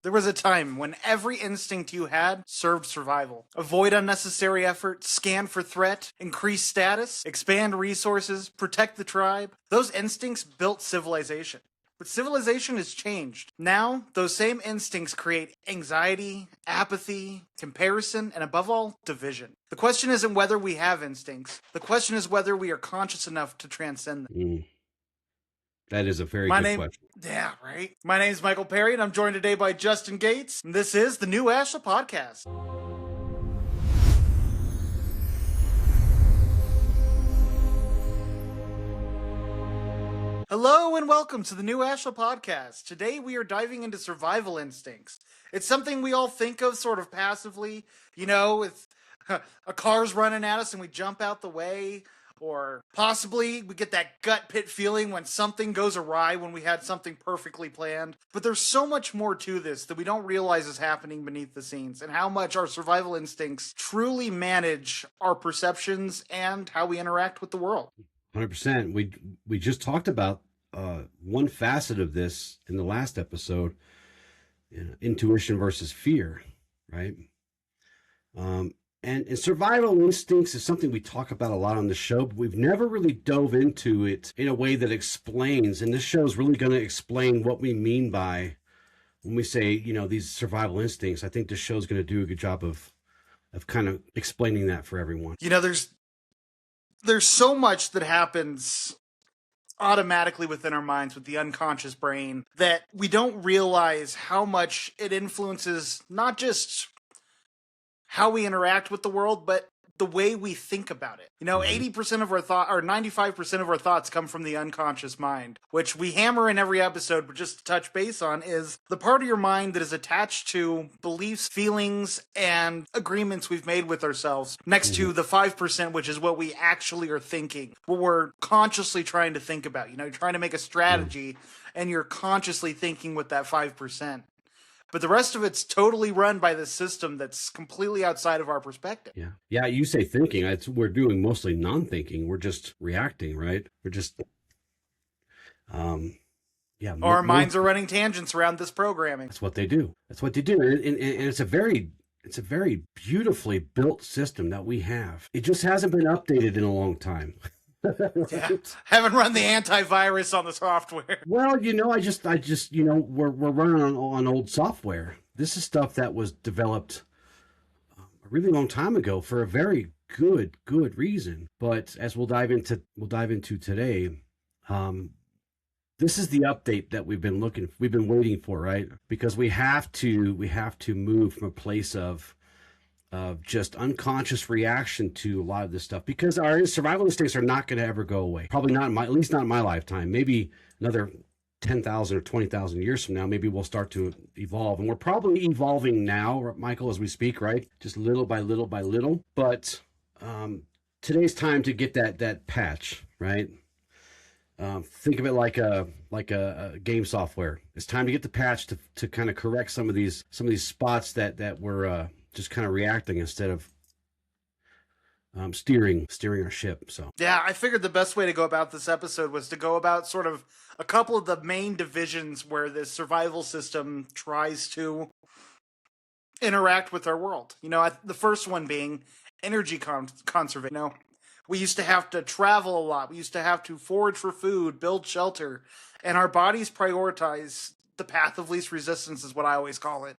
There was a time when every instinct you had served survival. Avoid unnecessary effort, scan for threat, increase status, expand resources, protect the tribe. Those instincts built civilization. But civilization has changed. Now, those same instincts create anxiety, apathy, comparison, and above all, division. The question isn't whether we have instincts. The question is whether we are conscious enough to transcend them. That is a very good question. Yeah, right? My name's Michael Perry, and I'm joined today by Justin Gates, and this is the new Ashla Podcast. Hello and welcome to the new Ashla Podcast. Today we are diving into survival instincts. It's something we all think of sort of passively, you know, if a car's running at us and we jump out the way, or possibly we get that gut pit feeling when something goes awry when we had something perfectly planned. But there's so much more to this that we don't realize is happening beneath the scenes, and how much our survival instincts truly manage our perceptions and how we interact with the world. 100%. We just talked about one facet of this in the last episode, intuition versus fear, right? And survival instincts is something we talk about a lot on the show, but we've never really dove into it in a way that explains. And this show is really going to explain what we mean by when we say, you know, these survival instincts. I think this show is going to do a good job of kind of explaining that for everyone. You know, there's so much that happens automatically within our minds with the unconscious brain that we don't realize how much it influences not just how we interact with the world, but the way we think about it. You know, 80% of our or 95% of our thoughts come from the unconscious mind, which we hammer in every episode, but just to touch base on is the part of your mind that is attached to beliefs, feelings, and agreements we've made with ourselves, next to the 5%, which is what we actually are thinking, what we're consciously trying to think about. You know, you're trying to make a strategy, and you're consciously thinking with that 5%. But the rest of it's totally run by this system that's completely outside of our perspective. Yeah. You say thinking. We're doing mostly non-thinking. We're just reacting, right? We're just, Our minds are running tangents around this programming. That's what they do. And it's a very beautifully built system that we have. It just hasn't been updated in a long time. Yeah, haven't run the antivirus on the software. Well, you know, I just, you know, we're running on old software. This is stuff that was developed a really long time ago for a very good reason. But as we'll dive into today, this is the update that we've been waiting for, right? Because we have to move from a place of just unconscious reaction to a lot of this stuff, because our survival instincts are not going to ever go away. Probably not at least not in my lifetime. Maybe another 10,000 or 20,000 years from now, maybe we'll start to evolve. And we're probably evolving now, Michael, as we speak, right? Just little by little by little. But today's time to get that patch, right? Think of it like a game software. It's time to get the patch to kind of correct some of these spots that were just kind of reacting instead of steering our ship. So yeah, I figured the best way to go about this episode was to go about sort of a couple of the main divisions where this survival system tries to interact with our world. You know, the first one being energy conservation. You know, we used to have to travel a lot. We used to have to forage for food, build shelter, and our bodies prioritize the path of least resistance is what I always call it.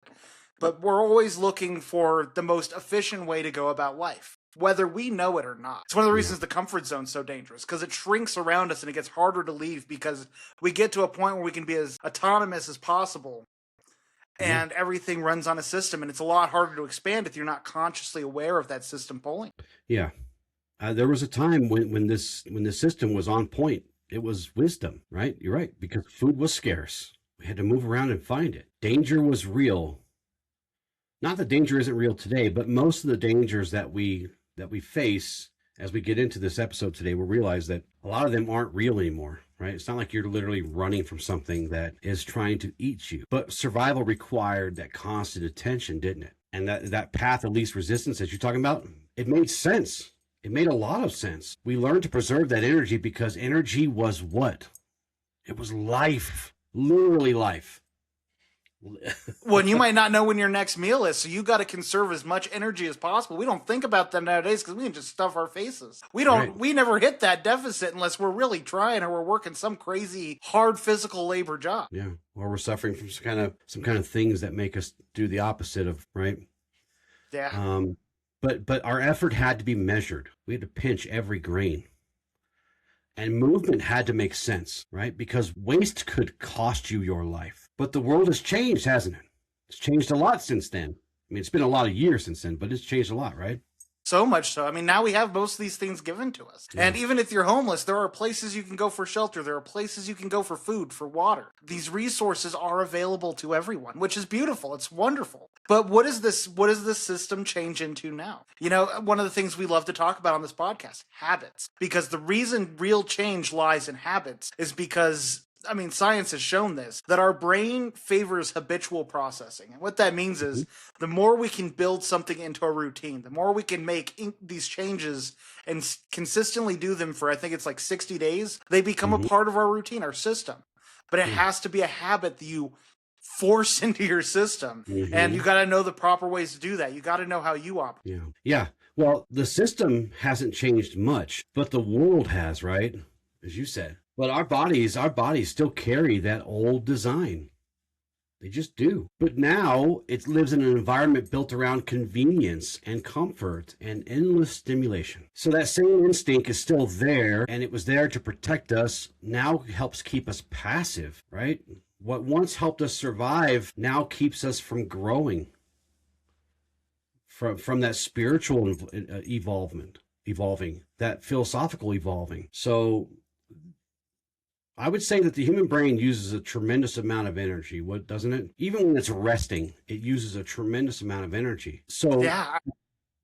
But we're always looking for the most efficient way to go about life, whether we know it or not. It's one of the reasons the comfort zone's so dangerous, because it shrinks around us and it gets harder to leave because we get to a point where we can be as autonomous as possible and everything runs on a system, and it's a lot harder to expand if you're not consciously aware of that system pulling. Yeah. There was a time when this system was on point. It was wisdom, right? You're right, because food was scarce. We had to move around and find it. Danger was real. Not that danger isn't real today, but most of the dangers that we face as we get into this episode today, we'll realize that a lot of them aren't real anymore, right? It's not like you're literally running from something that is trying to eat you. But survival required that constant attention, didn't it? And that path of least resistance that you're talking about, it made sense. It made a lot of sense. We learned to preserve that energy because energy was what? It was life, literally life. Well, and you might not know when your next meal is, so you got to conserve as much energy as possible. We don't think about that nowadays because we can just stuff our faces. Right. We never hit that deficit unless we're really trying or we're working some crazy hard physical labor job. Yeah. Or we're suffering from some kind of things that make us do the opposite of, right? Yeah. But our effort had to be measured. We had to pinch every grain. And movement had to make sense, right? Because waste could cost you your life. But the world has changed, hasn't it? It's changed a lot since then. I mean, it's been a lot of years since then, but it's changed a lot, right? So much so. I mean, now we have most of these things given to us. Yeah. And even if you're homeless, there are places you can go for shelter. There are places you can go for food, for water. These resources are available to everyone, which is beautiful. It's wonderful. But what does this system change into now? You know, one of the things we love to talk about on this podcast, habits. Because the reason real change lies in habits is because science has shown this, that our brain favors habitual processing. And what that means is the more we can build something into a routine, the more we can make these changes and consistently do them for, I think it's like 60 days, they become a part of our routine, our system. But it has to be a habit that you force into your system. And you got to know the proper ways to do that. You got to know how you operate. Yeah. Yeah. Well, the system hasn't changed much, but the world has, right? As you said. But our bodies still carry that old design. They just do. But now it lives in an environment built around convenience and comfort and endless stimulation. So that same instinct is still there, and it was there to protect us. Now helps keep us passive, right? What once helped us survive now keeps us from growing, from that spiritual evolving, that philosophical evolving. So I would say that the human brain uses a tremendous amount of energy, what doesn't it? Even when it's resting, it uses a tremendous amount of energy. So Yeah.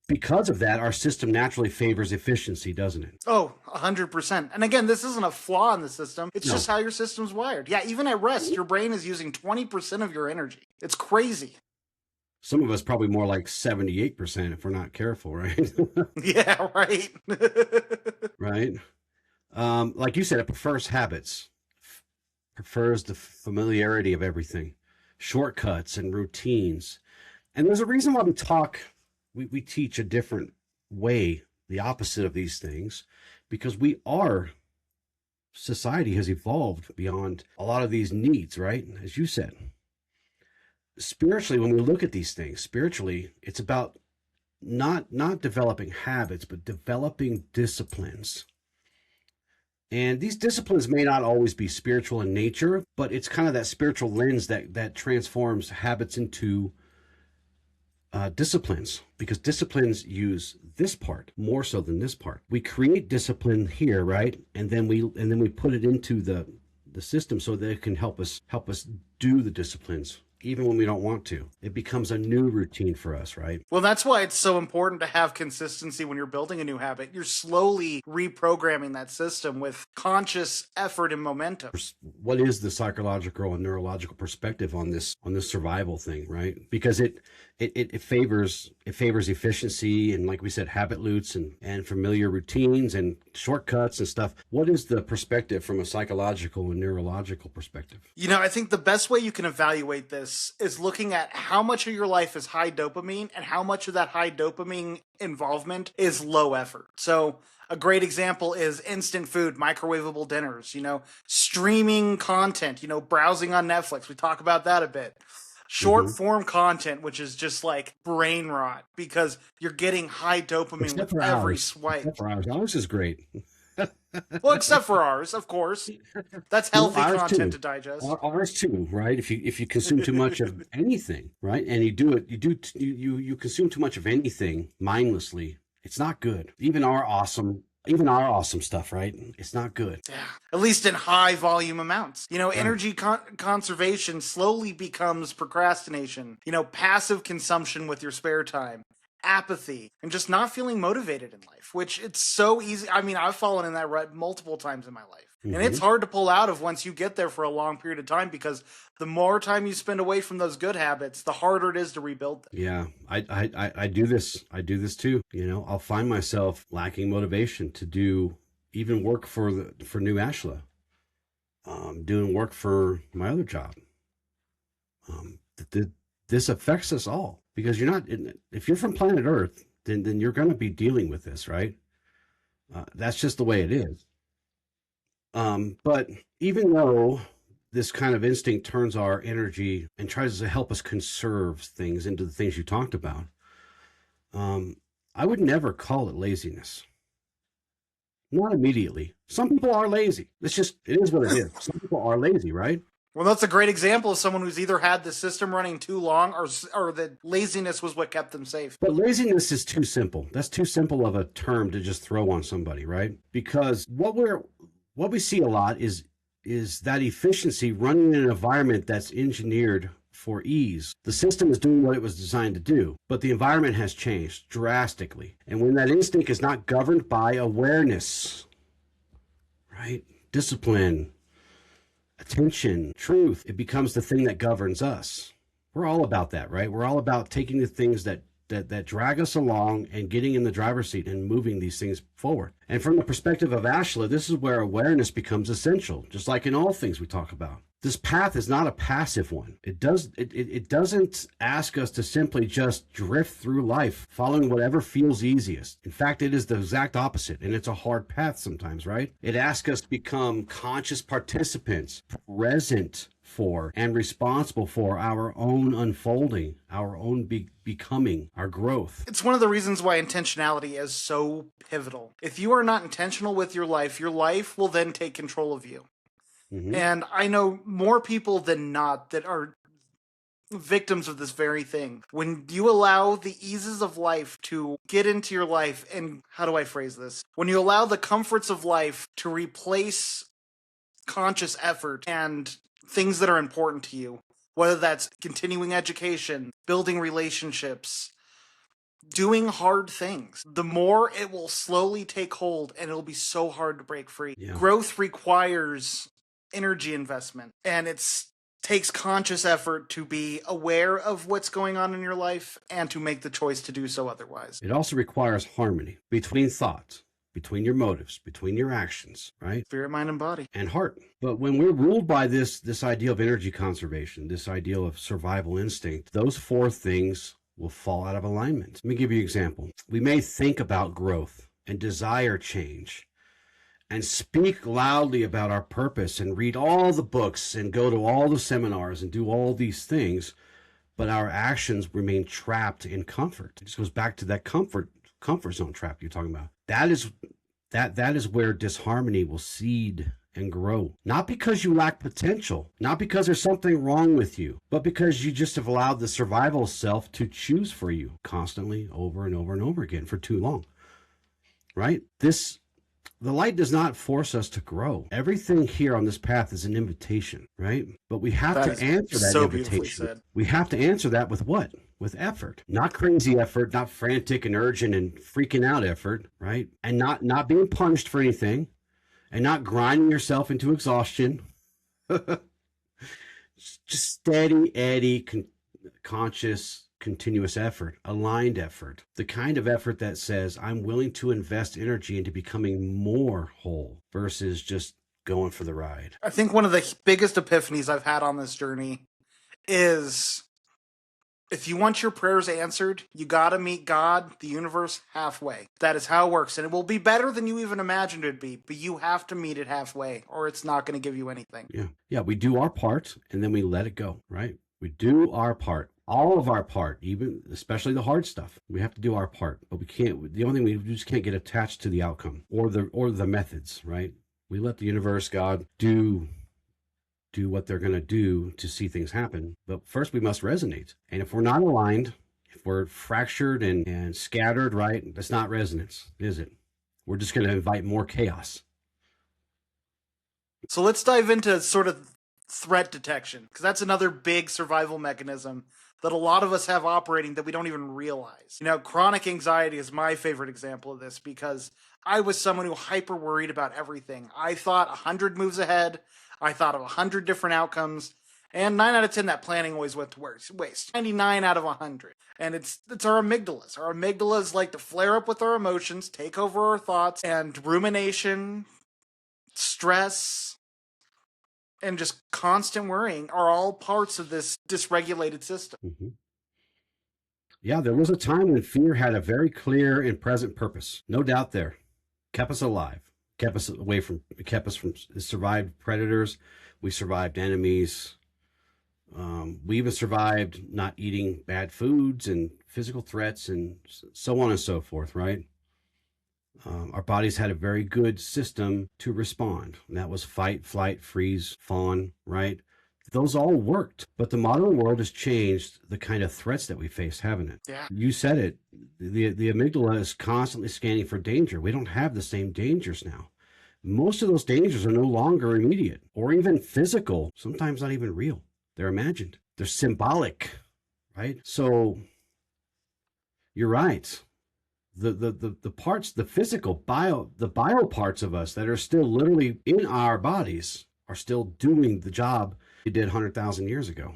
because of that, our system naturally favors efficiency, doesn't it? Oh, 100%. And again, this isn't a flaw in the system. It's just how your system's wired. Yeah, even at rest, your brain is using 20% of your energy. It's crazy. Some of us probably more like 78% if we're not careful, right? Yeah, right. Right? Like you said, it prefers habits, prefers the familiarity of everything, shortcuts and routines. And there's a reason why we teach a different way, the opposite of these things, because society has evolved beyond a lot of these needs, right? As you said. Spiritually, when we look at these things, spiritually, it's about not developing habits, but developing disciplines. And these disciplines may not always be spiritual in nature, but it's kind of that spiritual lens that transforms habits into disciplines, because disciplines use this part more so than this part. We create discipline here, right? And then we put it into the system so that it can help us do the disciplines. Even when we don't want to, it becomes a new routine for us, right? Well, that's why it's so important to have consistency when you're building a new habit. You're slowly reprogramming that system with conscious effort and momentum. What is the psychological and neurological perspective on this survival thing, right? Because it favors efficiency and, like we said, habit loops and familiar routines and shortcuts and stuff. What is the perspective from a psychological and neurological perspective? You know, I think the best way you can evaluate this is looking at how much of your life is high dopamine and how much of that high dopamine involvement is low effort. So a great example is instant food, microwavable dinners, streaming content, browsing on Netflix. We talk about that a bit. Short form content, which is just like brain rot because you're getting high dopamine with every swipe. Except for ours. Ours is great. Well, except for ours, of course. That's healthy content to digest. Ours too, right? If you consume too much of anything, right, and you consume too much of anything mindlessly, it's not good. Even our awesome stuff, right? It's not good. Yeah, at least in high volume amounts. Energy conservation slowly becomes procrastination. Passive consumption with your spare time. Apathy and just not feeling motivated in life, which it's so easy. I've fallen in that rut multiple times in my life. And it's hard to pull out of once you get there for a long period of time, because the more time you spend away from those good habits, the harder it is to rebuild them. Yeah, I do this. I do this too. I'll find myself lacking motivation to do even work for new Ashla, doing work for my other job, this affects us all because you're not, if you're from planet Earth, then you're going to be dealing with this, right? That's just the way it is. But even though this kind of instinct turns our energy and tries to help us conserve things into the things you talked about, um, I would never call it laziness. Not immediately. Some people are lazy. It is what it is. Some people are lazy, right? Well, that's a great example of someone who's either had the system running too long or that laziness was what kept them safe. But laziness is too simple. That's too simple of a term to just throw on somebody, right? Because what we see a lot is that efficiency running in an environment that's engineered for ease. The system is doing what it was designed to do, but the environment has changed drastically. And when that instinct is not governed by awareness, right? Discipline, attention, truth, it becomes the thing that governs us. We're all about that, right? We're all about taking the things that drag us along and getting in the driver's seat and moving these things forward. And from the perspective of Ashla, this is where awareness becomes essential, just like in all things we talk about. This path is not a passive one. It doesn't ask us to simply just drift through life, following whatever feels easiest. In fact, it is the exact opposite, and it's a hard path sometimes, right? It asks us to become conscious participants, present for and responsible for our own unfolding, our own becoming, our growth. It's one of the reasons why intentionality is so pivotal. If you are not intentional with your life will then take control of you. Mm-hmm. And I know more people than not that are victims of this very thing. When you allow the eases of life to get into your life, and how do I phrase this? When you allow the comforts of life to replace conscious effort and things that are important to you, whether that's continuing education, building relationships, doing hard things, the more it will slowly take hold and it'll be so hard to break free. Yeah. Growth requires energy investment, and it takes conscious effort to be aware of what's going on in your life and to make the choice to do so otherwise. It also requires harmony between thoughts, between your motives, between your actions, right? Spirit, mind, and body. And heart. But when we're ruled by this idea of energy conservation, this ideal of survival instinct, those four things will fall out of alignment. Let me give you an example. We may think about growth and desire change and speak loudly about our purpose and read all the books and go to all the seminars and do all these things, but our actions remain trapped in comfort. It just goes back to that comfort zone trap you're talking about. That is where disharmony will seed and grow. Not because you lack potential, not because there's something wrong with you, but because you just have allowed the survival self to choose for you constantly over and over and over again for too long. Right? The light does not force us to grow. Everything here on this path is an invitation, right? But we have to answer that invitation. We have to answer that with what? With effort. Not crazy effort, not frantic and urgent and freaking out effort, right? And not being punished for anything, and not grinding yourself into exhaustion. Just steady, eddy, conscious, continuous effort, aligned effort, the kind of effort that says I'm willing to invest energy into becoming more whole versus just going for the ride. I think one of the biggest epiphanies I've had on this journey is if you want your prayers answered, you gotta meet God, the universe, halfway. That is how it works, and it will be better than you even imagined it'd be, but you have to meet it halfway, or it's not going to give you anything. Yeah, we do our part, and then we let it go, right? We do our part. All of our part, even especially the hard stuff. We have to do our part, but we can't. The only thing we just can't get attached to the outcome or the methods, right? We let the universe, God, do what they're going to do to see things happen. But first, we must resonate. And if we're not aligned, if we're fractured and scattered, right? That's not resonance, is it? We're just going to invite more chaos. So let's dive into sort of threat detection, because that's another big survival mechanism that a lot of us have operating that we don't even realize. Chronic anxiety is my favorite example of this because I was someone who hyper worried about everything. I thought 100 moves ahead. I thought of 100 different outcomes. And 9 out of 10, that planning always went to waste. 99 out of 100. And it's our amygdalas. Our amygdalas like to flare up with our emotions, take over our thoughts, and rumination, stress, and just constant worrying are all parts of this dysregulated system. Mm-hmm. Yeah, there was a time when fear had a very clear and present purpose. No doubt there. Kept us alive, kept us from survived predators. We survived enemies. We even survived not eating bad foods and physical threats and so on and so forth, right? Our bodies had a very good system to respond. And that was fight, flight, freeze, fawn, right? Those all worked. But the modern world has changed the kind of threats that we face, haven't it? Yeah. You said it. The amygdala is constantly scanning for danger. We don't have the same dangers now. Most of those dangers are no longer immediate or even physical, sometimes not even real. They're imagined. They're symbolic, right? So you're right. The parts, the physical the bio parts of us that are still literally in our bodies are still doing the job we did 100,000 years ago.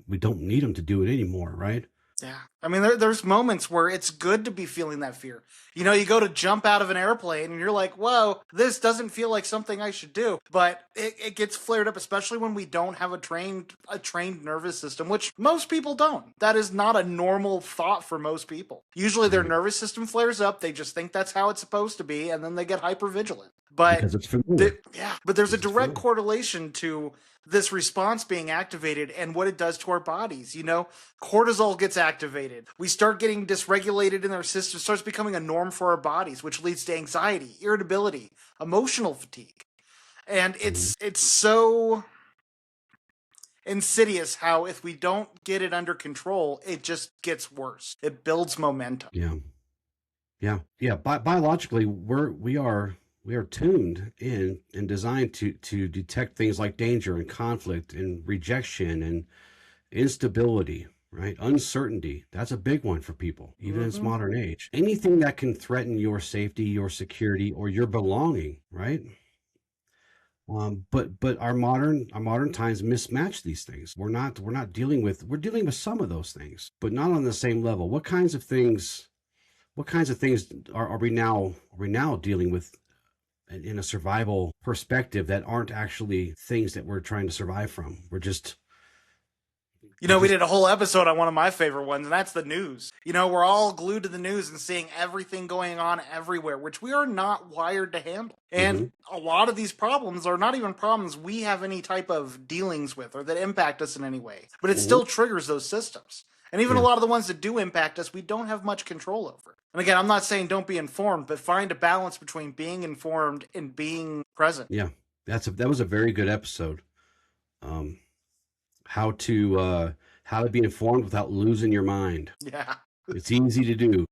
We don't need them to do it anymore, right? Yeah. I mean, there's moments where it's good to be feeling that fear. You know, you go to jump out of an airplane and you're like, whoa, this doesn't feel like something I should do. But it gets flared up, especially when we don't have a trained nervous system, which most people don't. That is not a normal thought for most people. Usually their nervous system flares up. They just think that's how it's supposed to be. And then they get hypervigilant. But because it's familiar. But there's a direct correlation to this response being activated and what it does to our bodies. You know, cortisol gets activated. We start getting dysregulated in our system, starts becoming a norm for our bodies, which leads to anxiety, irritability, emotional fatigue. And it's so insidious how if we don't get it under control, it just gets worse. It builds momentum. Yeah. Biologically, we are tuned in and designed to detect things like danger and conflict and rejection and instability, right? Uncertainty. That's a big one for people, even in this modern age. Anything that can threaten your safety, your security, or your belonging, right? But our modern times mismatch these things. We're dealing with some of those things, but not on the same level. What kinds of things are we now dealing with in a survival perspective that aren't actually things that we're trying to survive from? We're just, we did a whole episode on one of my favorite ones, and that's the news. You know, we're all glued to the news and seeing everything going on everywhere, which we are not wired to handle. And a lot of these problems are not even problems we have any type of dealings with or that impact us in any way. But it still triggers those systems. And even a lot of the ones that do impact us, we don't have much control over. And again, I'm not saying don't be informed, but find a balance between being informed and being present. Yeah, that was a very good episode. How to be informed without losing your mind. Yeah. It's easy to do.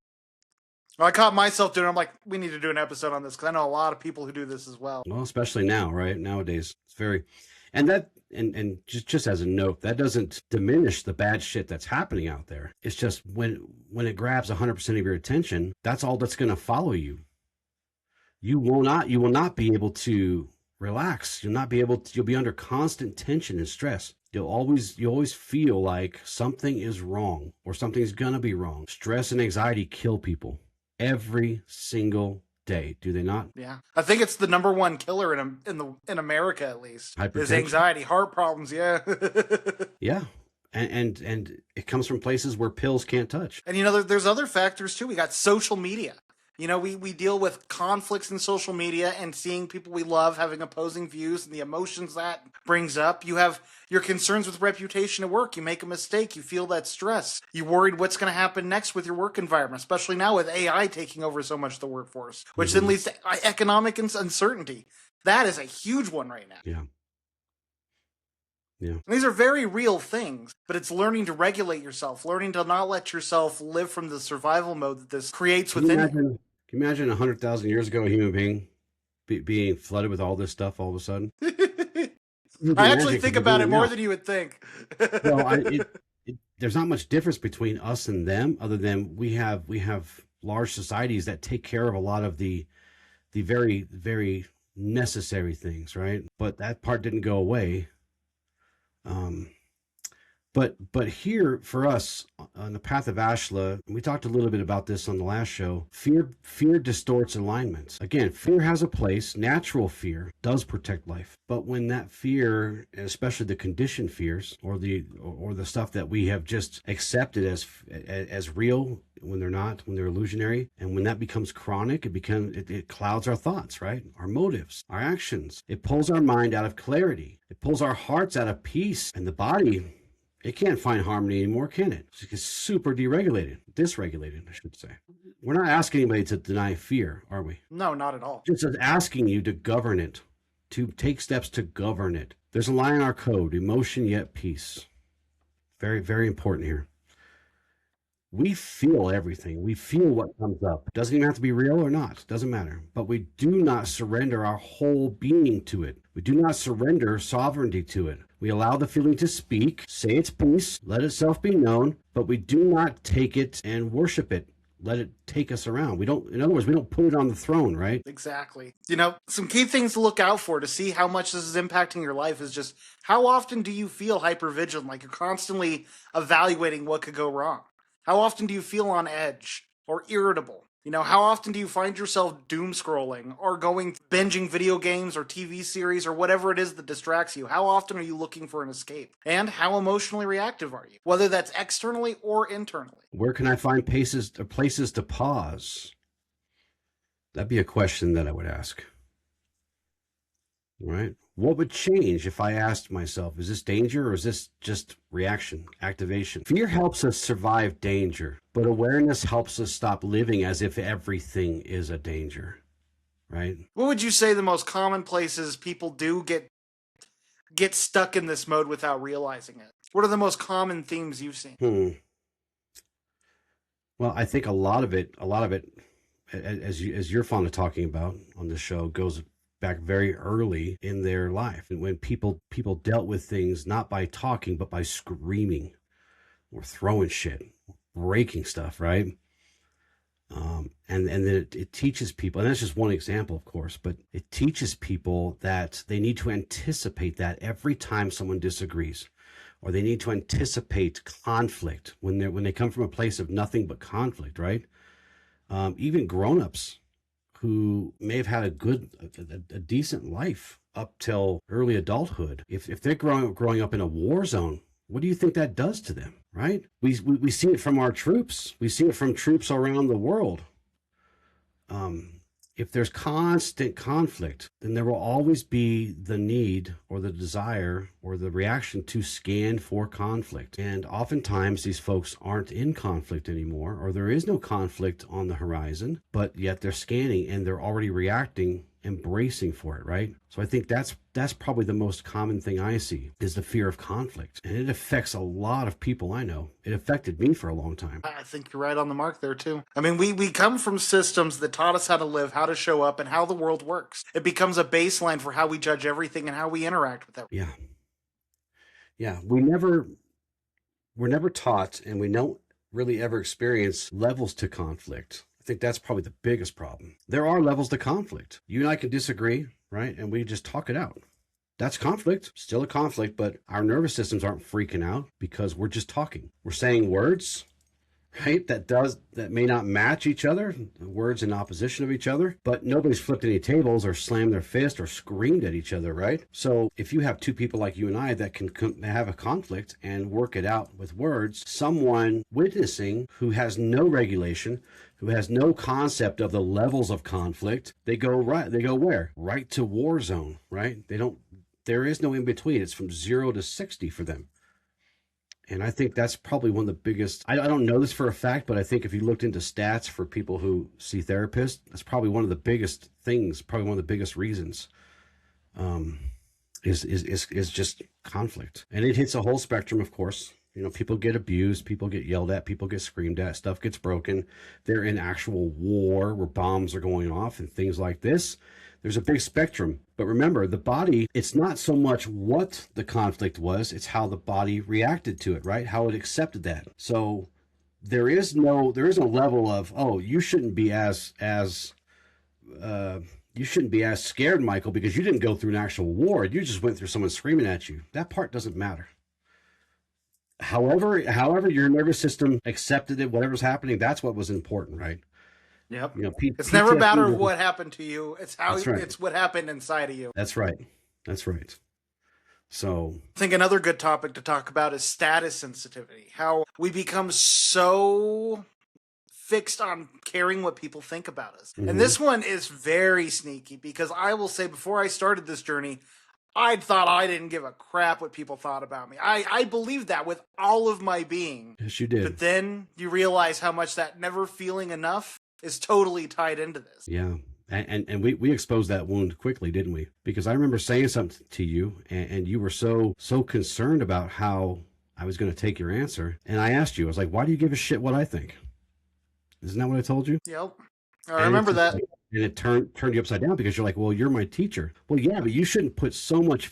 Well, I caught myself doing it. I'm like, we need to do an episode on this because I know a lot of people who do this as well. Well, especially now, right? Nowadays, it's very, and just as a note, that doesn't diminish the bad shit that's happening out there. It's just when it grabs 100% of your attention, that's all that's going to follow you. You will not be able to relax. You'll be under constant tension and stress. You always feel like something is wrong or something's gonna be wrong. Stress and anxiety kill people every single day, do they not? Yeah, I think it's the number one killer in America, at least. Is anxiety, heart problems. Yeah. Yeah. And it comes from places where pills can't touch. And there's other factors too. We got social media. You know, we deal with conflicts in social media and seeing people we love having opposing views and the emotions that brings up. You have your concerns with reputation at work. You make a mistake. You feel that stress. You're worried what's going to happen next with your work environment, especially now with AI taking over so much of the workforce, which then leads to economic uncertainty. That is a huge one right now. Yeah. And these are very real things, but it's learning to regulate yourself, learning to not let yourself live from the survival mode that this creates within you. Can you imagine 100,000 years ago a human being being flooded with all this stuff all of a sudden? I actually think about it more than you would think. Well, there's not much difference between us and them, other than we have large societies that take care of a lot of the very, very necessary things, right? But that part didn't go away. But here for us on the path of Ashla, we talked a little bit about this on the last show. Fear distorts alignments. Again, fear has a place. Natural fear does protect life. But when that fear, especially the conditioned fears or the stuff that we have just accepted as real when they're not, when they're illusionary, and when that becomes chronic, it clouds our thoughts, right? Our motives, our actions. It pulls our mind out of clarity. It pulls our hearts out of peace, and the body, it can't find harmony anymore, can it? It's super dysregulated, I should say. We're not asking anybody to deny fear, are we? No, not at all. Just asking you to govern it, to take steps to govern it. There's a line in our code, emotion yet peace. Very, very important here. We feel everything. We feel what comes up. Doesn't even have to be real or not. Doesn't matter. But we do not surrender our whole being to it. We do not surrender sovereignty to it. We allow the feeling to speak, say its piece, let itself be known, but we do not take it and worship it. Let it take us around. We don't, in other words, we don't put it on the throne, right? Exactly. Some key things to look out for to see how much this is impacting your life is just how often do you feel hypervigilant, like you're constantly evaluating what could go wrong? How often do you feel on edge or irritable? How often do you find yourself doom scrolling or binging video games or TV series or whatever it is that distracts you? How often are you looking for an escape? And how emotionally reactive are you? Whether that's externally or internally. Where can I find places to pause? That'd be a question that I would ask. Right? What would change if I asked myself, is this danger or is this just reaction, activation? Fear helps us survive danger, but awareness helps us stop living as if everything is a danger, right? What would you say the most common places people do get stuck in this mode without realizing it? What are the most common themes you've seen? Well, I think a lot of it, as you're fond of talking about on the show, goes back very early in their life, and when people dealt with things not by talking but by screaming or throwing shit, breaking stuff, right? And then it teaches people, and that's just one example, of course, but it teaches people that they need to anticipate that every time someone disagrees, or they need to anticipate conflict when they come from a place of nothing but conflict, right? Even grown-ups who may have had a decent life up till early adulthood, if they're growing up in a war zone, what do you think that does to them, right? We see it from our troops. We see it from troops around the world. If there's constant conflict, then there will always be the need or the desire or the reaction to scan for conflict. And oftentimes these folks aren't in conflict anymore, or there is no conflict on the horizon, but yet they're scanning and they're already reacting, embracing for it, right? So I think that's probably the most common thing I see is the fear of conflict. And it affects a lot of people I know. It affected me for a long time. I think you're right on the mark there too. I mean, we come from systems that taught us how to live, how to show up, and how the world works. It becomes a baseline for how we judge everything and how we interact with everything. Yeah. We're never taught, and we don't really ever experience levels to conflict. I think that's probably the biggest problem. There are levels to conflict. You and I can disagree, right? And we just talk it out. That's conflict, still a conflict, but our nervous systems aren't freaking out because we're just talking. We're saying words, right? That may not match each other, words in opposition of each other, but nobody's flipped any tables or slammed their fist or screamed at each other, right? So if you have two people like you and I that can have a conflict and work it out with words, someone witnessing who has no regulation, who has no concept of the levels of conflict, they go where? Right to war zone, right? There is no in between. It's from 0 to 60 for them. And I think that's probably one of the biggest, I don't know this for a fact, but I think if you looked into stats for people who see therapists, that's probably one of the biggest things, probably one of the biggest reasons, is just conflict. And it hits a whole spectrum, of course. People get abused, people get yelled at, people get screamed at, stuff gets broken. They're in actual war where bombs are going off and things like this. There's a big spectrum. But remember, the body, it's not so much what the conflict was, it's how the body reacted to it, right? How it accepted that. So there is no level of, oh, you shouldn't be as scared, Michael, because you didn't go through an actual war. You just went through someone screaming at you. That part doesn't matter. However your nervous system accepted it, whatever's happening, that's what was important, right? Yep. You know, It's never a matter of PTSD. what happened to you. It's how That's right. it's what happened inside of you. That's right. That's right. So, I think another good topic to talk about is status sensitivity. How we become so fixed on caring what people think about us. And mhm. this one is very sneaky because I will say before I started this journey, I thought I didn't give a crap what people thought about me. I believed that with all of my being. Yes, you did. But then you realize how much that never feeling enough is totally tied into this. Yeah. And we exposed that wound quickly, didn't we? Because I remember saying something to you, and you were so concerned about how I was going to take your answer. And I asked you, I was like, why do you give a shit what I think? Isn't that what I told you? Yep. I remember that. And it turned you upside down because you're like, well, you're my teacher. Well, yeah, but you shouldn't put so much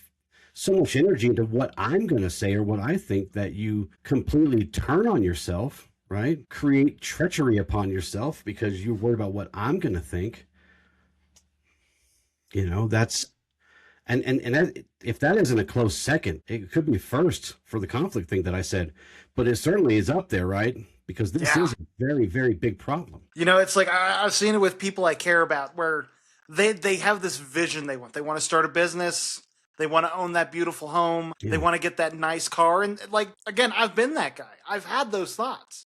energy into what I'm going to say or what I think that you completely turn on yourself, right? Create treachery upon yourself because you're worried about what I'm going to think. You know, that's and that, if that isn't a close second, it could be first for the conflict thing that I said, but it certainly is up there, right? Because this is a very, very big problem. You know, it's like I've seen it with people I care about where they have this vision they want. They want to start a business. They want to own that beautiful home. Yeah. They want to get that nice car. And like, again, I've been that guy. I've had those thoughts.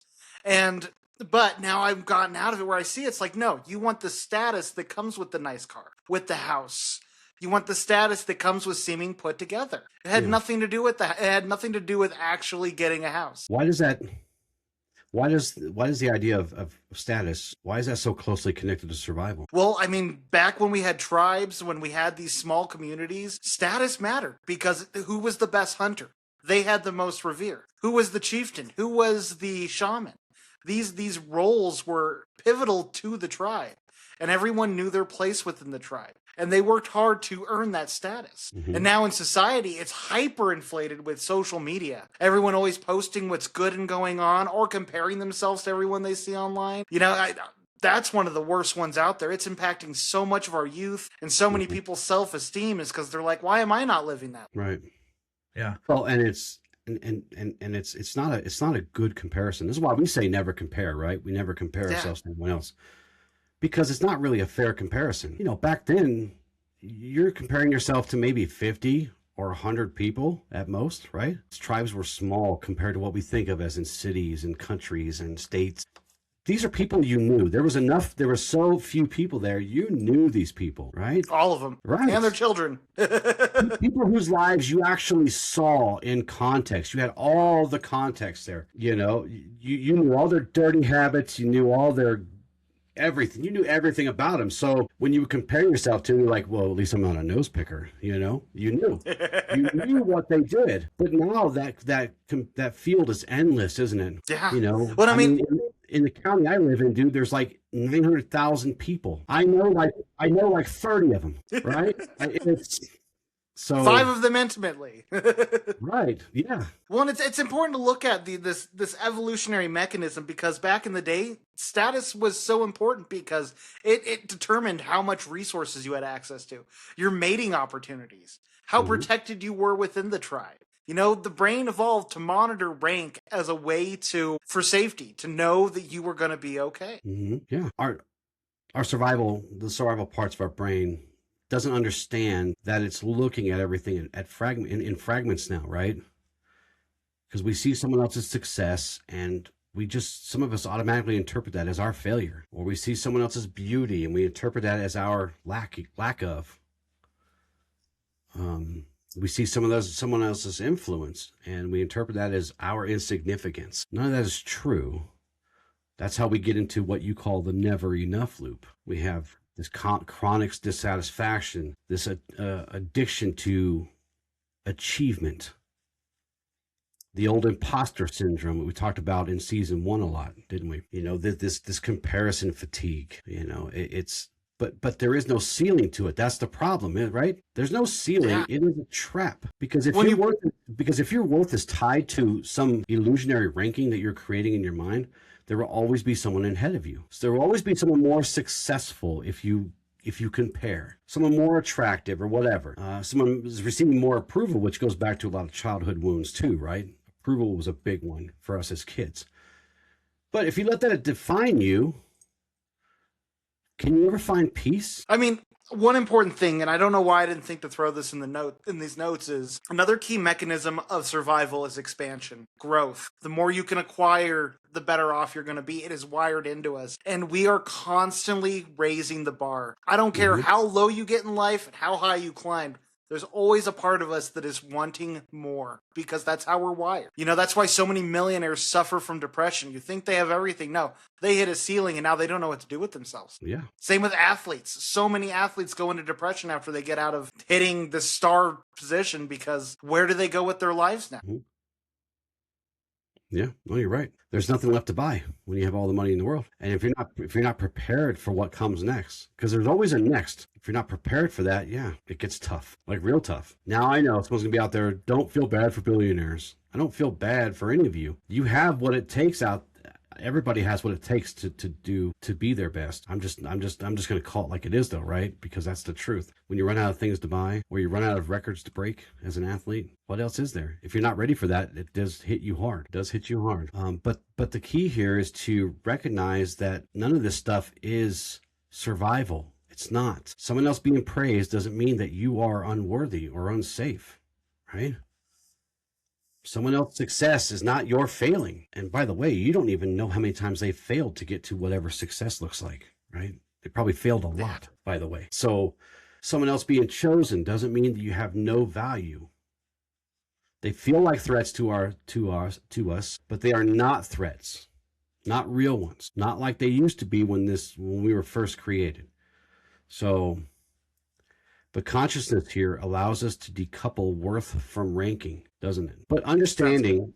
But now I've gotten out of it where I see it's like, no, you want the status that comes with the nice car, with the house. You want the status that comes with seeming put together. It had nothing to do with that. It had nothing to do with actually getting a house. Why does the idea of status, why is that so closely connected to survival? Well, I mean, back when we had tribes, when we had these small communities, status mattered because who was the best hunter? They had the most revere. Who was the chieftain? Who was the shaman? These roles were pivotal to the tribe, and everyone knew their place within the tribe. And they worked hard to earn that status. Mm-hmm. And now in society, it's hyperinflated with social media. Everyone always posting what's good and going on or comparing themselves to everyone they see online. You know, that's one of the worst ones out there. It's impacting so much of our youth and so many people's self-esteem is because they're like, why am I not living that? Right. Yeah. Well, and it's it's not a good comparison. This is why we say never compare, right? We never compare ourselves to anyone else because it's not really a fair comparison. You know, back then you're comparing yourself to maybe 50 or 100 people at most, right? Tribes were small compared to what we think of as in cities and countries and states. These are people you knew. There were so few people there. You knew these people, right? All of them. Right. And their children. People whose lives you actually saw in context. You had all the context there. You know, you knew all their dirty habits. You knew all their everything. You knew everything about them. So when you would compare yourself to them, you're like, well, at least I'm not a nose picker. You know, you knew what they did. But now that field is endless, isn't it? Yeah. You know, Well, I mean in the county I live in, dude, there's like 900,000 people. I know like 30 of them, right? It's so 5 of them intimately. right. Yeah. Well, and it's important to look at this evolutionary mechanism because back in the day, status was so important because it determined how much resources you had access to, your mating opportunities, how protected you were within the tribe. You know, the brain evolved to monitor rank as a way for safety, to know that you were going to be okay. Mm-hmm. Yeah. The survival parts of our brain doesn't understand that it's looking at everything in fragments now, right? Because we see someone else's success and some of us automatically interpret that as our failure, or we see someone else's beauty and we interpret that as our lack of. We see someone else's influence and we interpret that as our insignificance. None of that is true. That's how we get into what you call the never enough loop. We have this chronic dissatisfaction, this addiction to achievement, the old imposter syndrome that we talked about in season 1 a lot, didn't we? You know, this comparison fatigue. You know, But there is no ceiling to it. That's the problem, right? There's no ceiling. Yeah. It is a trap. Because if your worth is tied to some illusionary ranking that you're creating in your mind, there will always be someone ahead of you. So there will always be someone more successful if you compare. Someone more attractive or whatever. Someone is receiving more approval, which goes back to a lot of childhood wounds too, right? Approval was a big one for us as kids. But if you let that define you, can you ever find peace? I mean, one important thing, and I don't know why I didn't think to throw this in these notes, is another key mechanism of survival is expansion, growth. The more you can acquire, the better off you're going to be. It is wired into us, and we are constantly raising the bar. I don't care how low you get in life and how high you climb. There's always a part of us that is wanting more because that's how we're wired. You know, that's why so many millionaires suffer from depression. You think they have everything. No, they hit a ceiling and now they don't know what to do with themselves. Yeah. Same with athletes. So many athletes go into depression after they get out of hitting the star position because where do they go with their lives now? Mm-hmm. Yeah, no, you're right. There's nothing left to buy when you have all the money in the world. And if you're not prepared for what comes next, because there's always a next. If you're not prepared for that, yeah, it gets tough, like real tough. Now I know it's supposed to be out there. Don't feel bad for billionaires. I don't feel bad for any of you. You have what it takes out. Everybody has what it takes to be their best. I'm just going to call it like it is though, right? Because that's the truth. When you run out of things to buy or you run out of records to break as an athlete, what else is there? If you're not ready for that, it does hit you hard. It does hit you hard. But the key here is to recognize that none of this stuff is survival. It's not. Someone else being praised doesn't mean that you are unworthy or unsafe, right? Someone else's success is not your failing. And by the way, you don't even know how many times they failed to get to whatever success looks like, right? They probably failed a lot, by the way. So someone else being chosen doesn't mean that you have no value. They feel like threats to us, but they are not threats, not real ones, not like they used to be when we were first created. So the consciousness here allows us to decouple worth from ranking, doesn't it? But understanding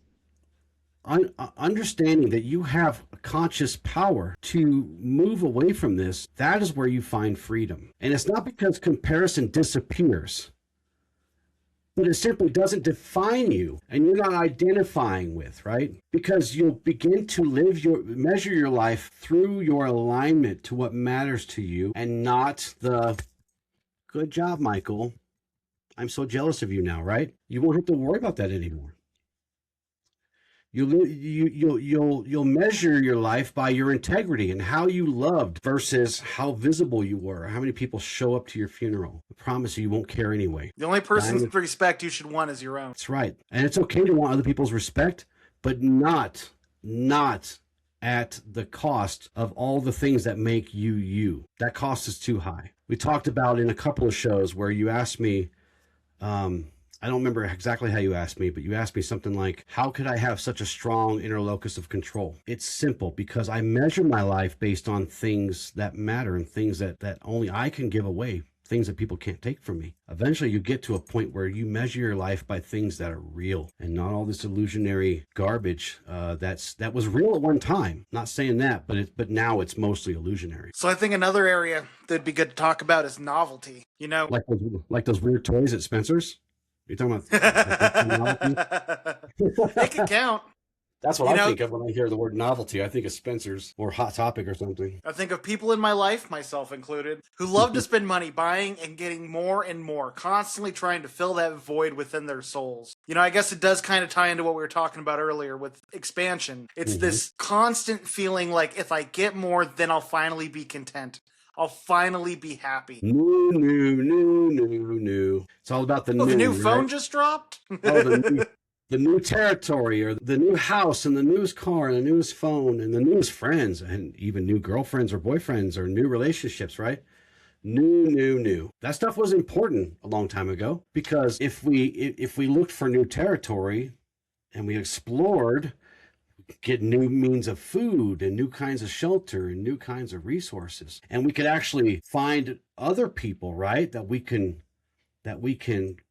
that you have a conscious power to move away from this, that is where you find freedom. And it's not because comparison disappears, but it simply doesn't define you and you're not identifying with, right? Because you'll begin to measure your life through your alignment to what matters to you and not the good job, Michael. I'm so jealous of you now, right? You won't have to worry about that anymore. You'll measure your life by your integrity and how you loved versus how visible you were. How many people show up to your funeral? I promise you won't care anyway. The only person's respect you should want is your own. That's right. And it's okay to want other people's respect, but not at the cost of all the things that make you you. That cost is too high. We talked about in a couple of shows where you asked me, I don't remember exactly how you asked me, but you asked me something like, how could I have such a strong inner locus of control? It's simple, because I measure my life based on things that matter and things that only I can give away, things that people can't take from me. Eventually you get to a point where you measure your life by things that are real and not all this illusionary garbage that was real at one time. Not saying that, but now it's mostly illusionary. So I think another area that'd be good to talk about is novelty. You know, like those weird toys at Spencer's. You're talking about it can count. That's what I think of when I hear the word novelty. I think of Spencer's or Hot Topic or something. I think of people in my life, myself included, who love to spend money buying and getting more and more, constantly trying to fill that void within their souls. You know, I guess it does kind of tie into what we were talking about earlier with expansion. It's this constant feeling like if I get more, then I'll finally be content. I'll finally be happy. New. It's all about the new. The new phone just dropped? The new territory, or the new house, and the newest car, and the newest phone, and the newest friends, and even new girlfriends or boyfriends, or new relationships, right? New. That stuff was important a long time ago, because if we looked for new territory and we explored, get new means of food and new kinds of shelter and new kinds of resources, and we could actually find other people, right, that we can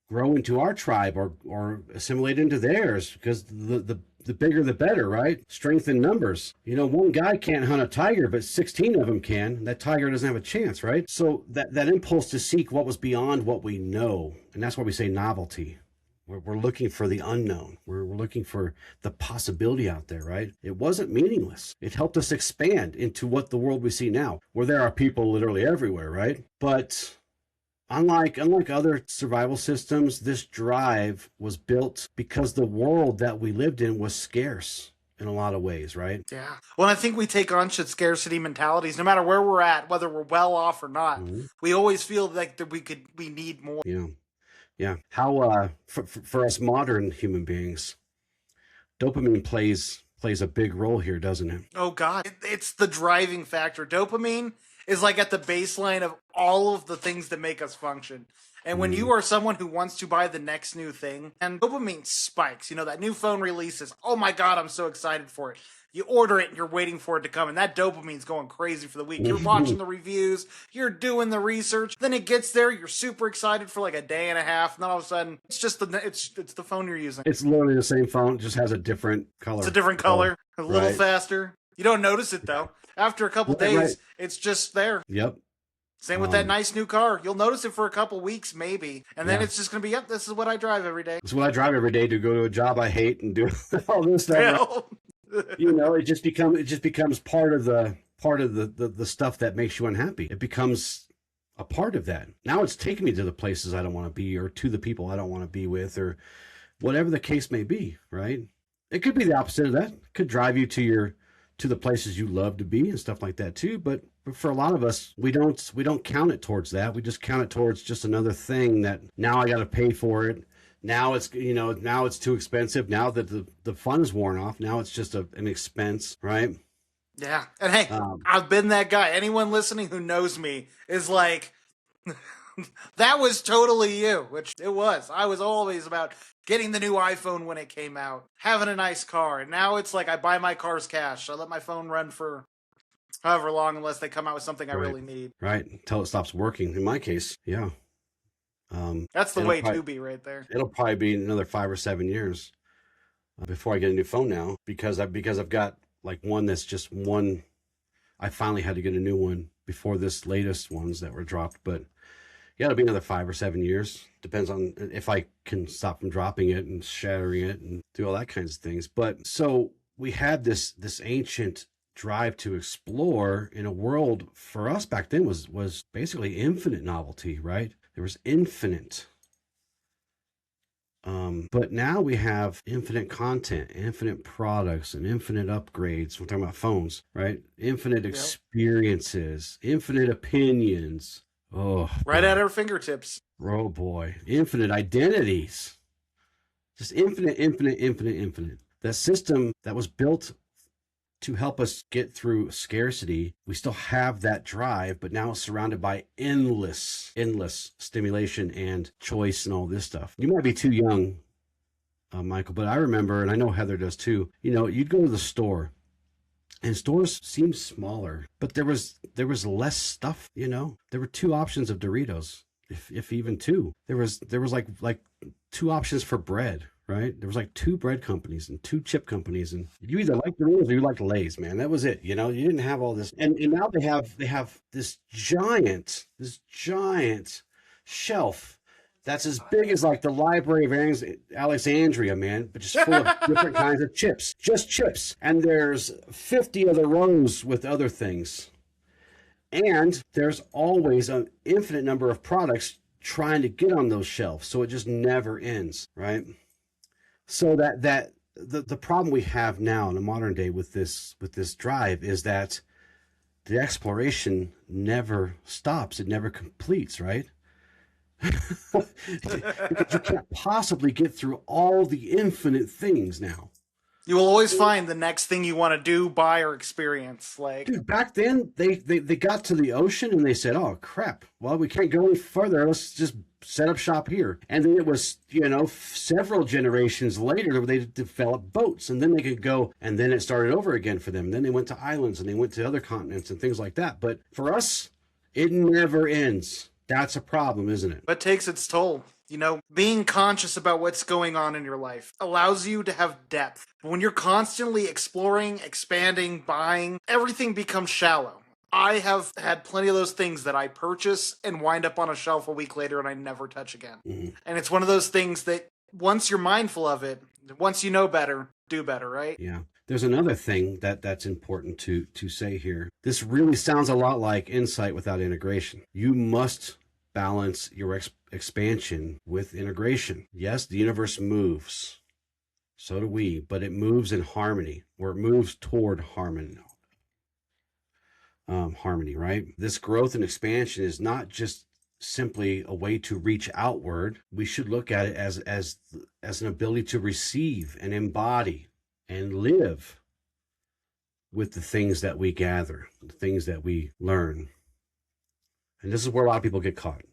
grow into our tribe or assimilate into theirs, because the bigger the better, right? Strength in numbers. You know, one guy can't hunt a tiger, but 16 of them can. That tiger doesn't have a chance, right? So that impulse to seek what was beyond what we know, and that's why we say novelty. We're looking for the unknown. We're looking for the possibility out there, right? It wasn't meaningless. It helped us expand into what the world we see now, where there are people literally everywhere, right? But Unlike other survival systems, this drive was built because the world that we lived in was scarce in a lot of ways, right? Yeah. Well, I think we take on scarcity mentalities, no matter where we're at, whether we're well off or not. Mm-hmm. We always feel like that we need more. Yeah, yeah. How for us modern human beings, dopamine plays a big role here, doesn't it? Oh God, it's the driving factor. Dopamine is like at the baseline of all of the things that make us function. And when Mm-hmm. you are someone who wants to buy the next new thing, and dopamine spikes, that new phone releases. Oh my God, I'm so excited for it. You order it and you're waiting for it to come, and that dopamine's going crazy for the week. You're watching the reviews, you're doing the research, then it gets there, you're super excited for like a day and a half, and then all of a sudden it's just it's the phone you're using. It's literally the same phone, it just has a different color. It's a different color, a little right. faster. You don't notice it though. After a couple days, right. It's just there. Yep. Same with that nice new car. You'll notice it for a couple weeks, maybe, and then it's just gonna be, yep, this is what I drive every day. It's what I drive every day to go to a job I hate and do all this stuff. Yeah. It just becomes part of the stuff that makes you unhappy. It becomes a part of that. Now it's taking me to the places I don't want to be, or to the people I don't want to be with, or whatever the case may be, right? It could be the opposite of that. It could drive you to the places you love to be and stuff like that too. But for a lot of us, we don't count it towards that. We just count it towards just another thing that now I got to pay for it. Now it's now it's too expensive. Now that the fun is worn off, now it's just an expense, right? Yeah. And hey, I've been that guy. Anyone listening who knows me is like, that was totally you, which it was. I was always about getting the new iPhone when it came out, having a nice car. And now it's like I buy my cars cash. I let my phone run for however long unless they come out with something I really need. Right. Until it stops working. In my case, yeah. That's the way to be right there. It'll probably be another 5 or 7 years before I get a new phone now, because I've got like one that's just one. I finally had to get a new one before this latest ones that were dropped, but yeah, it'll be another 5 or 7 years. Depends on if I can stop from dropping it and shattering it and do all that kinds of things. But so we had this ancient drive to explore in a world for us back then was basically infinite novelty, right? There was infinite. But now we have infinite content, infinite products, and infinite upgrades. We're talking about phones, right? Infinite experiences, infinite opinions. Oh, right at our fingertips. Oh boy, infinite identities. Just infinite. That system that was built to help us get through scarcity, we still have that drive, but now it's surrounded by endless stimulation and choice and all this stuff. You might be too young, Michael, but I remember, and I know Heather does too, you'd go to the store and stores seemed smaller, but there was less stuff, There were 2 options of Doritos, if even 2. There was like 2 options for bread, right? There was like 2 bread companies and 2 chip companies, and you either liked Doritos or you liked Lay's, man. That was it. You didn't have all this. And now they have this giant shelf that's as big as like the Library of Alexandria, man, but just full of different kinds of chips, just chips. And there's 50 other rows with other things. And there's always an infinite number of products trying to get on those shelves. So it just never ends, right? So that the problem we have now in the modern day with this drive is that the exploration never stops. It never completes, right? Because you can't possibly get through all the infinite things now. You will always find the next thing you want to do, buy, or experience. Like, dude, back then they got to the ocean and they said, "Oh crap! Well, we can't go any further. Let's just set up shop here." And then it was, several generations later where they developed boats, and then they could go, and then it started over again for them. And then they went to islands and they went to other continents and things like that. But for us, it never ends. That's a problem, isn't it? But takes its toll. Being conscious about what's going on in your life allows you to have depth. When you're constantly exploring, expanding, buying, everything becomes shallow. I have had plenty of those things that I purchase and wind up on a shelf a week later and I never touch again. Mm-hmm. And it's one of those things that once you're mindful of it, once you know better, do better, right? Yeah. There's another thing that's important to say here. This really sounds a lot like insight without integration. You must balance your expansion with integration. Yes, the universe moves. So do we, but it moves in harmony, or it moves toward harmony. Harmony, right? This growth and expansion is not just simply a way to reach outward. We should look at it as an ability to receive and embody and live with the things that we gather, the things that we learn. And this is where a lot of people get caught,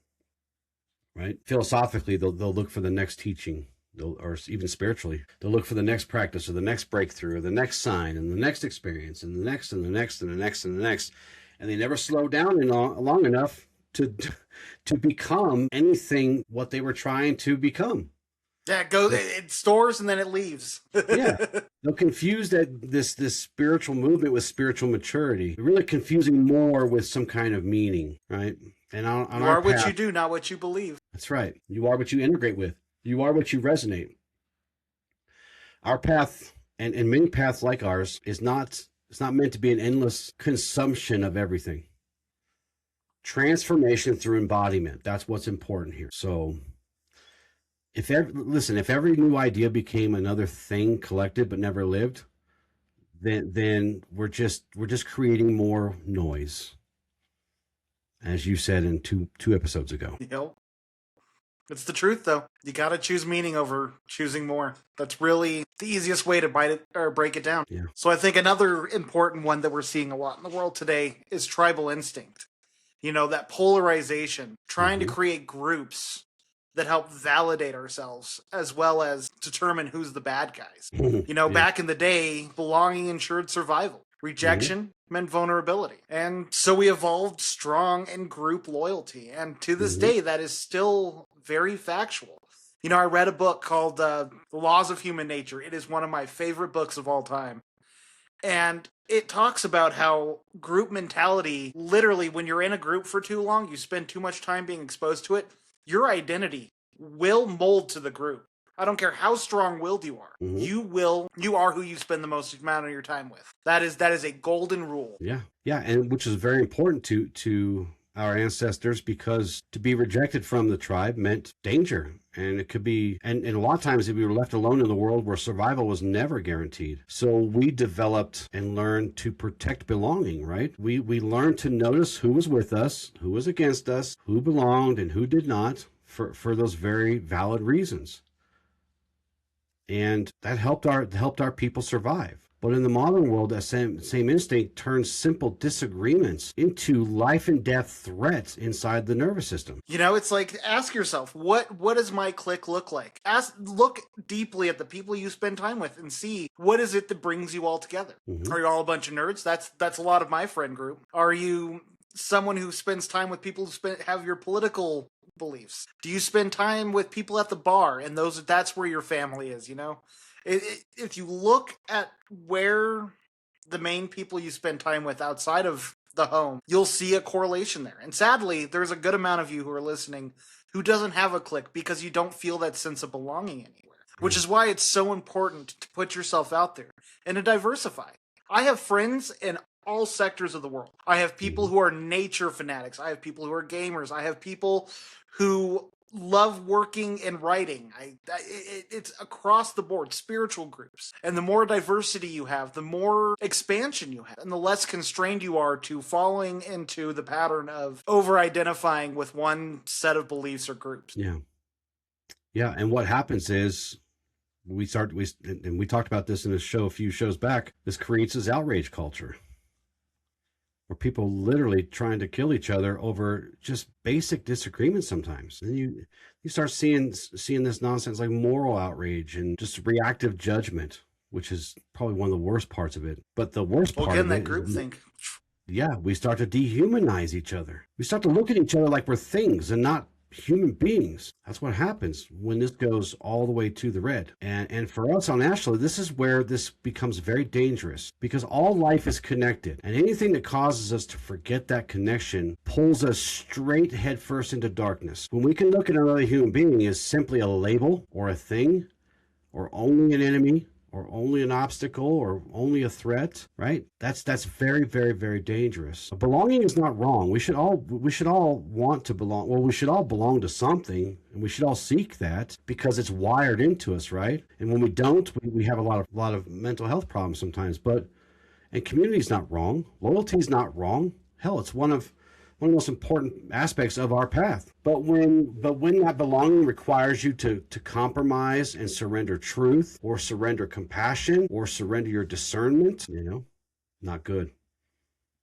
right? Philosophically, they'll look for the next teaching, or even spiritually, they'll look for the next practice or the next breakthrough or the next sign and the next experience and the next and the next and the next and the next. And they never slow down long enough to become anything what they were trying to become. Yeah, it stores and then it leaves. Yeah, they'll confuse this spiritual movement with spiritual maturity. They're really confusing more with some kind of meaning, right? And on you our are path, what you do, not what you believe. That's right. You are what you integrate with. You are what you resonate. Our path, and many paths like ours, it's not meant to be an endless consumption of everything. Transformation through embodiment. That's what's important here. So if every new idea became another thing collected but never lived, then we're just creating more noise. As you said in two episodes ago. Yep. It's the truth, though. You got to choose meaning over choosing more. That's really the easiest way to bite it or break it down. Yeah. So I think another important one that we're seeing a lot in the world today is tribal instinct. You know, that polarization, trying to create groups that help validate ourselves as well as determine who's the bad guys. You know, back in the day, belonging ensured survival. Rejection meant vulnerability. And so we evolved strong in group loyalty. And to this day, that is still very factual. You know, I read a book called The Laws of Human Nature. It is one of my favorite books of all time. And it talks about how group mentality, literally, when you're in a group for too long, you spend too much time being exposed to it, your identity will mold to the group. I don't care how strong-willed you are. You are who you spend the most amount of your time with. That is a golden rule. Yeah. Yeah, and which is very important to our ancestors, because to be rejected from the tribe meant danger. And it could be, and a lot of times if we were left alone in the world where survival was never guaranteed. So we developed and learned to protect belonging, right? We learned to notice who was with us, who was against us, who belonged and who did not, for those very valid reasons. And that helped our people survive. But in the modern world, that same instinct turns simple disagreements into life and death threats inside the nervous system. You know, it's like, ask yourself, what does my clique look like? Look deeply at the people you spend time with and see what is it that brings you all together. Are you all a bunch of nerds? That's a lot of my friend group. Are you someone who spends time with people who have your political beliefs? Do you spend time with people at the bar, and that's where your family is, you know? If you look at where the main people you spend time with outside of the home, you'll see a correlation there. And sadly, there's a good amount of you who are listening who doesn't have a clique because you don't feel that sense of belonging anywhere, which is why it's so important to put yourself out there and to diversify. I have friends in all sectors of the world. I have people who are nature fanatics. I have people who are gamers. I have people who love working and writing. It's across the board, spiritual groups. And the more diversity you have, the more expansion you have, and the less constrained you are to falling into the pattern of over-identifying with one set of beliefs or groups. Yeah. Yeah, and what happens is we talked about this in a few shows back, this creates this outrage culture, where people literally trying to kill each other over just basic disagreements sometimes. And you start seeing this nonsense like moral outrage and just reactive judgment, which is probably one of the worst parts of it. But the worst part of it, that groupthink. Yeah, we start to dehumanize each other. We start to look at each other like we're things and not human beings. That's what happens when this goes all the way to the red. And for us on Ashla, this is where this becomes very dangerous, because all life is connected, and anything that causes us to forget that connection pulls us straight headfirst into darkness. When we can look at another human being as simply a label or a thing, or only an enemy or only an obstacle or only a threat, right? That's very, very, very dangerous. Belonging is not wrong. We should all want to belong. Well, we should all belong to something, and we should all seek that because it's wired into us, right? And when we don't, we have a lot of mental health problems sometimes. But and community is not wrong. Loyalty is not wrong. Hell, it's one of the most important aspects of our path. But when that belonging requires you to compromise and surrender truth or surrender compassion or surrender your discernment, not good.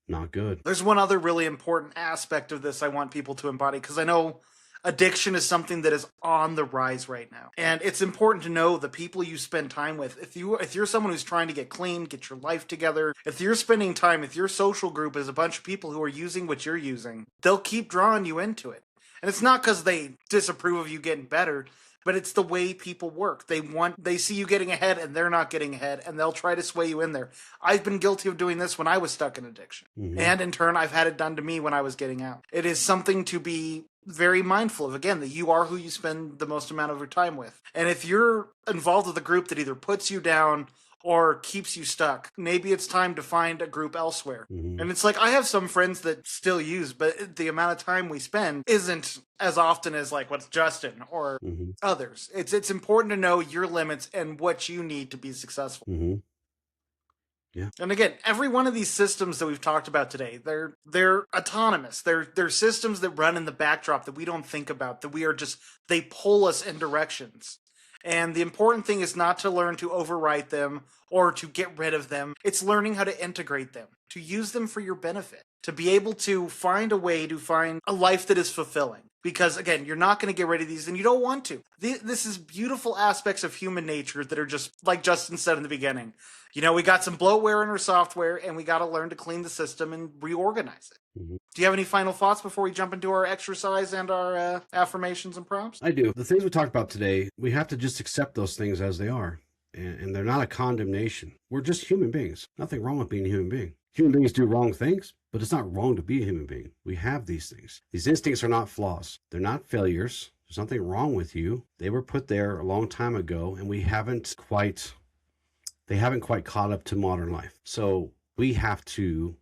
Not good. There's one other really important aspect of this I want people to embody, because I know addiction is something that is on the rise right now. And it's important to know the people you spend time with. If you're someone who's trying to get clean, get your life together, if you're spending time, if your social group is a bunch of people who are using what you're using, they'll keep drawing you into it. And it's not because they disapprove of you getting better, but it's the way people work. They see you getting ahead and they're not getting ahead, and they'll try to sway you in there. I've been guilty of doing this when I was stuck in addiction. Mm-hmm. And in turn, I've had it done to me when I was getting out. It is something to be very mindful of, again, that you are who you spend the most amount of your time with. And if you're involved with a group that either puts you down or keeps you stuck, maybe it's time to find a group elsewhere. Mm-hmm. And it's like, I have some friends that still use, but the amount of time we spend isn't as often as like what's Justin or mm-hmm. others. It's important to know your limits and what you need to be successful. Mm-hmm. Yeah. And again, every one of these systems that we've talked about today, they're autonomous. They're systems that run in the backdrop that we don't think about, that they pull us in directions. And the important thing is not to learn to overwrite them or to get rid of them. It's learning how to integrate them, to use them for your benefit, to be able to find a way to find a life that is fulfilling. Because again, you're not going to get rid of these and you don't want to. This is beautiful aspects of human nature that are just, like Justin said in the beginning, we got some bloatware in our software and we got to learn to clean the system and reorganize it. Mm-hmm. Do you have any final thoughts before we jump into our exercise and our affirmations and prompts? I do. The things we talked about today, we have to just accept those things as they are. And they're not a condemnation. We're just human beings. Nothing wrong with being a human being. Human beings do wrong things, but it's not wrong to be a human being. We have these things. These instincts are not flaws. They're not failures. There's nothing wrong with you. They were put there a long time ago, and they haven't quite caught up to modern life. So we have to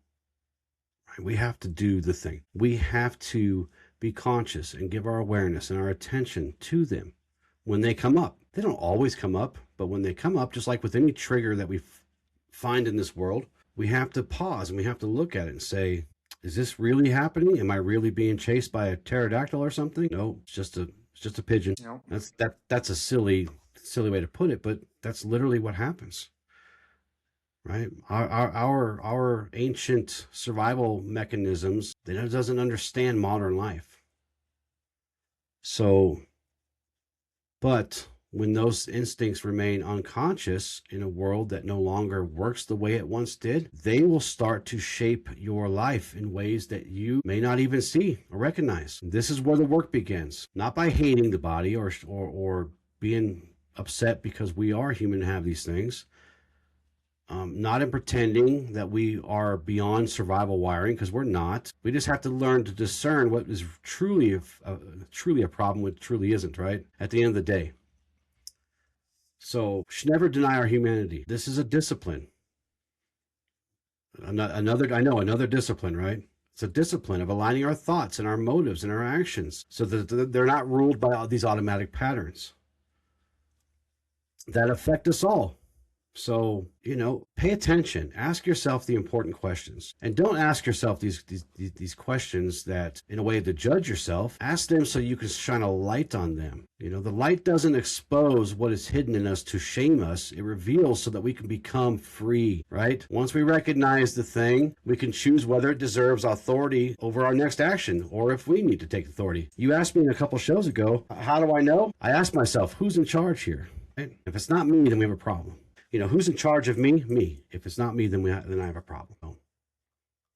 do the thing. We have to be conscious and give our awareness and our attention to them when they come up. They don't always come up, but when they come up, just like with any trigger that we find in this world, we have to pause and we have to look at it and say, is this really happening? Am I really being chased by a pterodactyl or something? No, it's just a pigeon. No. That's a silly way to put it, but that's literally what happens. Right? Our ancient survival mechanisms, doesn't understand modern life. So, but when those instincts remain unconscious in a world that no longer works the way it once did, they will start to shape your life in ways that you may not even see or recognize. This is where the work begins, not by hating the body or being upset because we are human and have these things. Not in pretending that we are beyond survival wiring, because we're not. We just have to learn to discern what is truly a problem, what truly isn't, right? At the end of the day. So, we should never deny our humanity. This is a discipline. Another discipline, right? It's a discipline of aligning our thoughts and our motives and our actions so that they're not ruled by all these automatic patterns that affect us all. So, pay attention, ask yourself the important questions, and don't ask yourself these questions that in a way to judge yourself. Ask them so you can shine a light on them. The light doesn't expose what is hidden in us to shame us. It reveals so that we can become free, right? Once we recognize the thing, we can choose whether it deserves authority over our next action or if we need to take authority. You asked me a couple shows ago, how do I know? I asked myself, who's in charge here? Right? If it's not me, then we have a problem. Who's in charge of me? Me. If it's not me, then I have a problem. So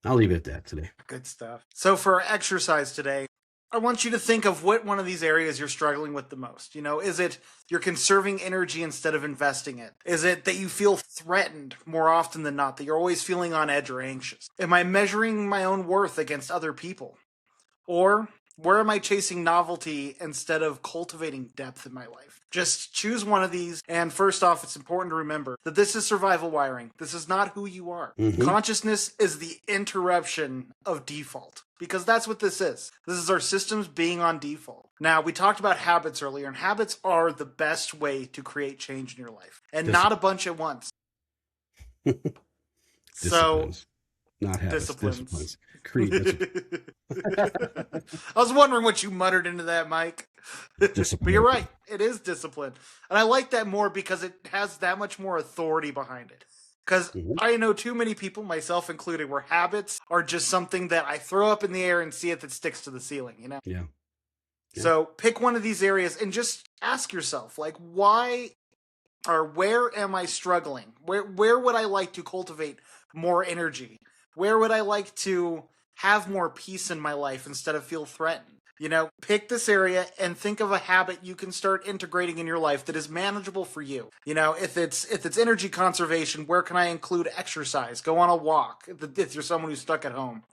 I'll leave it at that today. Good stuff. So for our exercise today, I want you to think of what one of these areas you're struggling with the most. Is it you're conserving energy instead of investing it? Is it that you feel threatened more often than not, that you're always feeling on edge or anxious? Am I measuring my own worth against other people? Or Where am I chasing novelty instead of cultivating depth in my life? Just choose one of these. And first off, it's important to remember that this is survival wiring. This is not who you are. Consciousness is the interruption of default, because that's what this is. This is our systems being on default. Now, we talked about habits earlier, and habits are the best way to create change in your life, and not a bunch at once. Disciplines. Not habits, disciplines. Create disciplines. I was wondering what you muttered into that, Mike. But you're right. It is discipline. And I like that more because it has that much more authority behind it. Because I know too many people, myself included, where habits are just something that I throw up in the air and see if it sticks to the ceiling, you know? Yeah. So pick one of these areas and just ask yourself, like, why or where am I struggling? Where would I like to cultivate more energy? Where would I like to have more peace in my life instead of feel threatened? You know, pick this area and think of a habit you can start integrating in your life that is manageable for you. You know, if it's energy conservation, where can I include exercise? Go on a walk if you're someone who's stuck at home.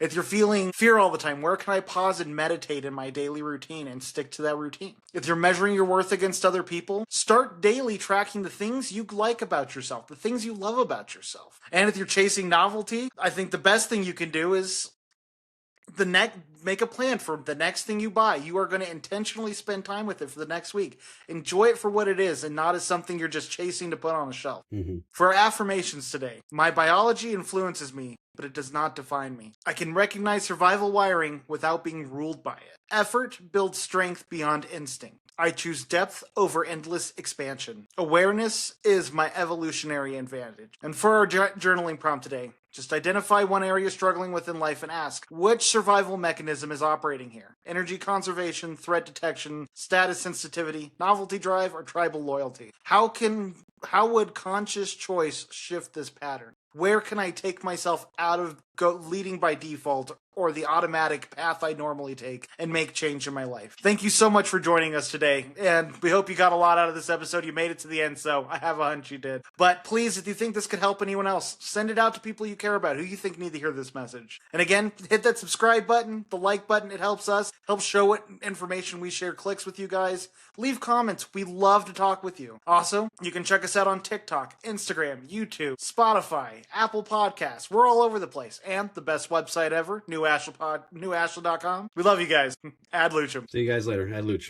If you're feeling fear all the time, where can I pause and meditate in my daily routine and stick to that routine? If you're measuring your worth against other people, start daily tracking the things you like about yourself, the things you love about yourself. And if you're chasing novelty, I think the best thing you can do is make a plan for the next thing you buy. You are going to intentionally spend time with it for the next week. Enjoy it for what it is and not as something you're just chasing to put on a shelf. For our affirmations today, my biology influences me, but it does not define me. I can recognize survival wiring without being ruled by it. Effort builds strength beyond instinct. I choose depth over endless expansion. Awareness is my evolutionary advantage. And for our journaling prompt today, just identify one area you're struggling with in life and ask, which survival mechanism is operating here? Energy conservation, threat detection, status sensitivity, novelty drive, or tribal loyalty? How would conscious choice shift this pattern? Where can I take myself out of leading by default or the automatic path I normally take and make change in my life? Thank you so much for joining us today, and we hope you got a lot out of this episode. You made it to the end, so I have a hunch you did. But please, if you think this could help anyone else, send it out to people you care about, who you think need to hear this message. And again, hit that subscribe button, the like button. It helps us, helps show what information we share clicks with you guys. Leave comments. We love to talk with you. Also, you can check us out on TikTok, Instagram, YouTube, Spotify, Apple Podcasts. We're all over the place. And the best website ever, newashla.com. We love you guys. Ad lucem. See you guys later. Ad lucem.